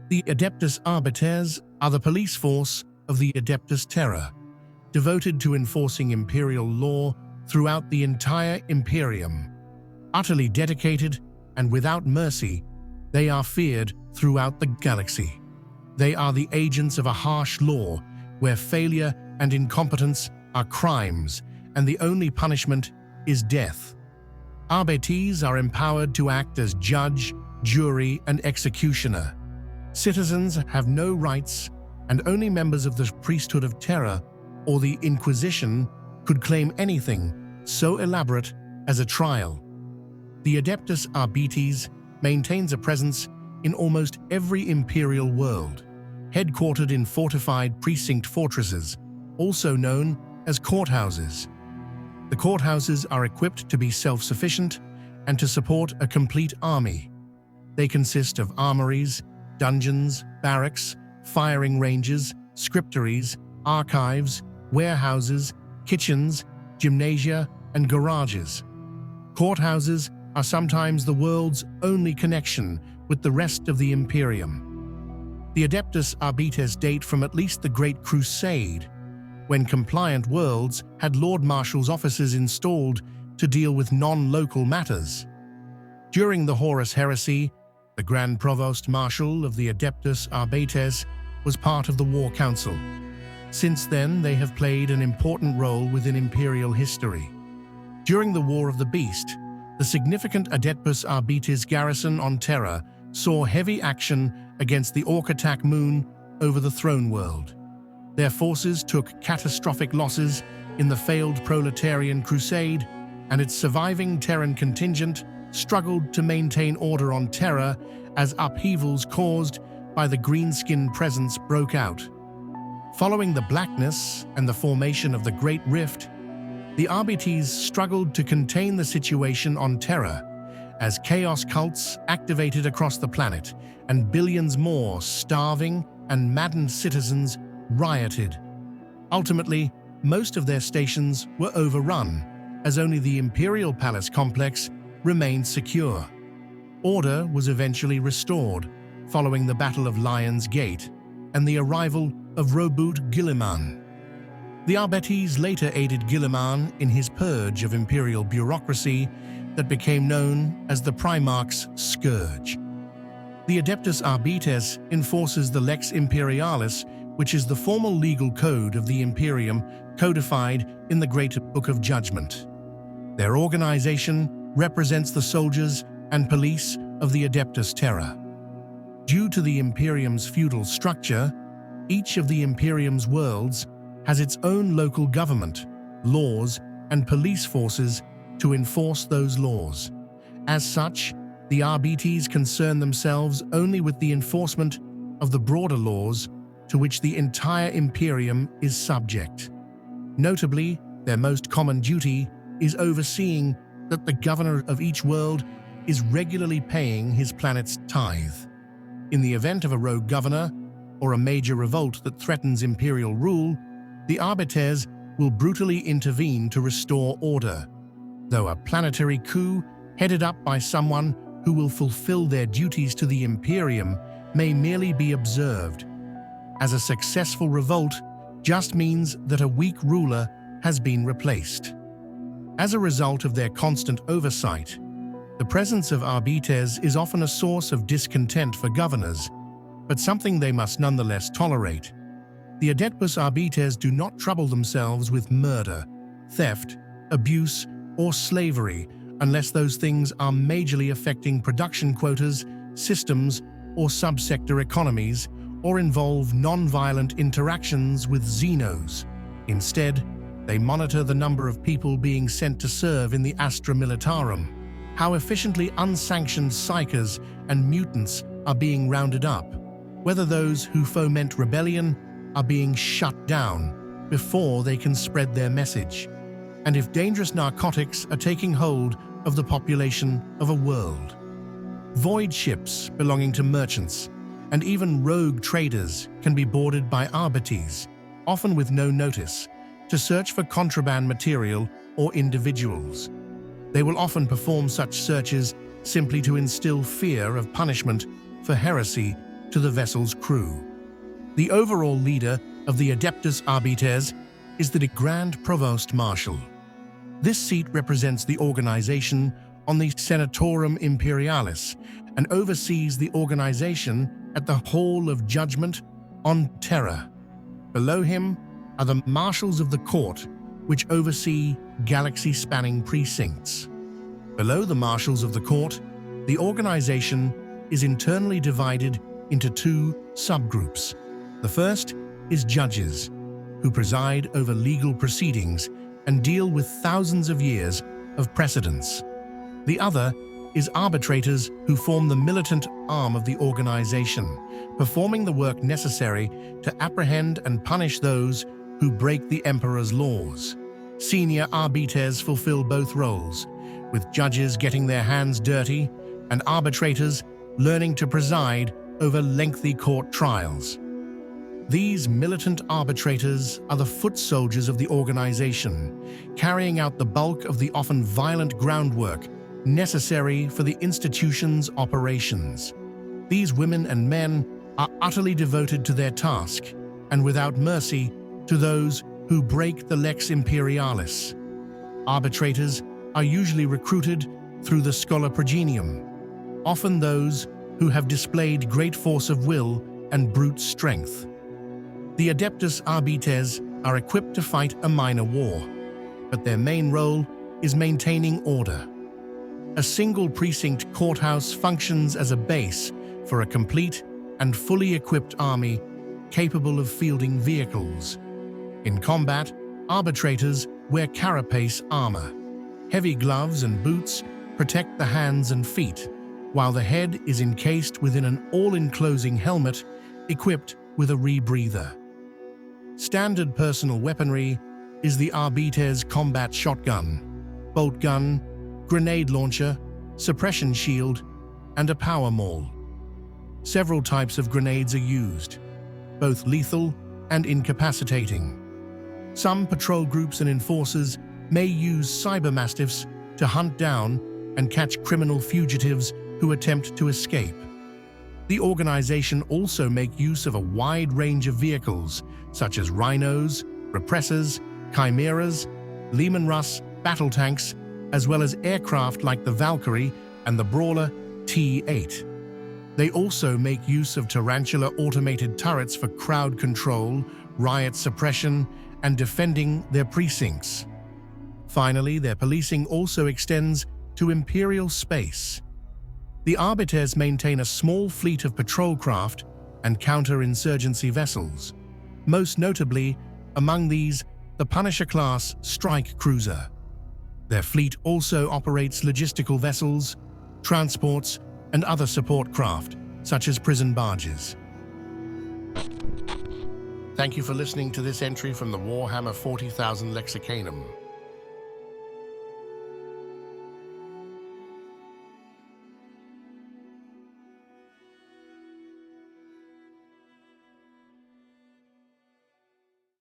The Adeptus Arbites are the police force of the Adeptus Terra, devoted to enforcing Imperial law throughout the entire Imperium. Utterly dedicated and without mercy, they are feared throughout the galaxy. They are the agents of a harsh law where failure and incompetence are crimes, and the only punishment is death. Arbitrators are empowered to act as judge, jury, and executioner. Citizens have no rights, and only members of the Priesthood of Terra or the Inquisition could claim anything so elaborate as a trial. The Adeptus Arbites maintains a presence in almost every Imperial world, headquartered in fortified precinct fortresses, also known as courthouses. The courthouses are equipped to be self-sufficient and to support a complete army. They consist of armories, dungeons, barracks, firing ranges, scriptories, archives, warehouses, kitchens, gymnasia, and garages. Courthouses are sometimes the world's only connection with the rest of the Imperium. The Adeptus Arbites date from at least the Great Crusade, when compliant worlds had Lord Marshal's officers installed to deal with non-local matters. During the Horus Heresy, the Grand Provost Marshal of the Adeptus Arbites was part of the War Council. Since then, they have played an important role within Imperial history. During the War of the Beast, the significant Adeptus Arbites garrison on Terra saw heavy action against the Orc-attack moon over the Throne World. Their forces took catastrophic losses in the failed Proletarian Crusade, and its surviving Terran contingent struggled to maintain order on Terra as upheavals caused by the Greenskin presence broke out. Following the Blackness and the formation of the Great Rift, the Arbites struggled to contain the situation on Terra as chaos cults activated across the planet and billions more starving and maddened citizens rioted. Ultimately, most of their stations were overrun, as only the Imperial Palace complex remained secure. Order was eventually restored following the Battle of Lion's Gate and the arrival of Roboute Guilliman. The Arbites later aided Guilliman in his purge of Imperial bureaucracy that became known as the Primarch's Scourge. The Adeptus Arbites enforces the Lex Imperialis, which is the formal legal code of the Imperium codified in the Great Book of Judgment. Their organization represents the soldiers and police of the Adeptus Terra. Due to the Imperium's feudal structure, each of the Imperium's worlds has its own local government, laws, and police forces to enforce those laws. As such, the Arbites concern themselves only with the enforcement of the broader laws to which the entire Imperium is subject. Notably, their most common duty is overseeing that the governor of each world is regularly paying his planet's tithe. In the event of a rogue governor or a major revolt that threatens Imperial rule, the Arbites will brutally intervene to restore order, though a planetary coup headed up by someone who will fulfill their duties to the Imperium may merely be observed, as a successful revolt just means that a weak ruler has been replaced. As a result of their constant oversight, the presence of Arbites is often a source of discontent for governors, but something they must nonetheless tolerate. The Adeptus Arbites do not trouble themselves with murder, theft, abuse, or slavery unless those things are majorly affecting production quotas, systems, or subsector economies, or involve non-violent interactions with Xenos. Instead, they monitor the number of people being sent to serve in the Astra Militarum, how efficiently unsanctioned psychers and mutants are being rounded up, whether those who foment rebellion are being shut down before they can spread their message, and if dangerous narcotics are taking hold of the population of a world. Void ships belonging to merchants and even rogue traders can be boarded by Arbites, often with no notice, to search for contraband material or individuals. They will often perform such searches simply to instill fear of punishment for heresy to the vessel's crew. The overall leader of the Adeptus Arbites is the Grand Provost Marshal. This seat represents the organization on the Senatorum Imperialis and oversees the organization at the Hall of Judgment on Terra. Below him are the Marshals of the Court, which oversee galaxy-spanning precincts. Below the Marshals of the Court, the organization is internally divided into two subgroups. The first is judges, who preside over legal proceedings and deal with thousands of years of precedents. The other is arbitrators, who form the militant arm of the organization, performing the work necessary to apprehend and punish those who break the Emperor's laws. Senior arbites fulfill both roles, with judges getting their hands dirty and arbitrators learning to preside over lengthy court trials. These militant arbitrators are the foot soldiers of the organization, carrying out the bulk of the often violent groundwork necessary for the institution's operations. These women and men are utterly devoted to their task and without mercy to those who break the Lex Imperialis. Arbitrators are usually recruited through the Schola Progenium, often those who have displayed great force of will and brute strength. The Adeptus Arbites are equipped to fight a minor war, but their main role is maintaining order. A single precinct courthouse functions as a base for a complete and fully equipped army capable of fielding vehicles. In combat, arbitrators wear carapace armor. Heavy gloves and boots protect the hands and feet, while the head is encased within an all-enclosing helmet equipped with a rebreather. Standard personal weaponry is the Arbites combat shotgun, bolt gun, grenade launcher, suppression shield, and a power maul. Several types of grenades are used, both lethal and incapacitating. Some patrol groups and enforcers may use cybermastiffs to hunt down and catch criminal fugitives who attempt to escape. The organization also make use of a wide range of vehicles, such as rhinos, repressors, chimeras, Leman Russ battle tanks, as well as aircraft like the Valkyrie and the brawler T-8. They also make use of tarantula automated turrets for crowd control, riot suppression, and defending their precincts. Finally, their policing also extends to Imperial space. The Arbiters maintain a small fleet of patrol craft and counter-insurgency vessels, most notably among these the Punisher-class strike cruiser. Their fleet also operates logistical vessels, transports, and other support craft, such as prison barges. Thank you for listening to this entry from the Warhammer 40,000 Lexicanum.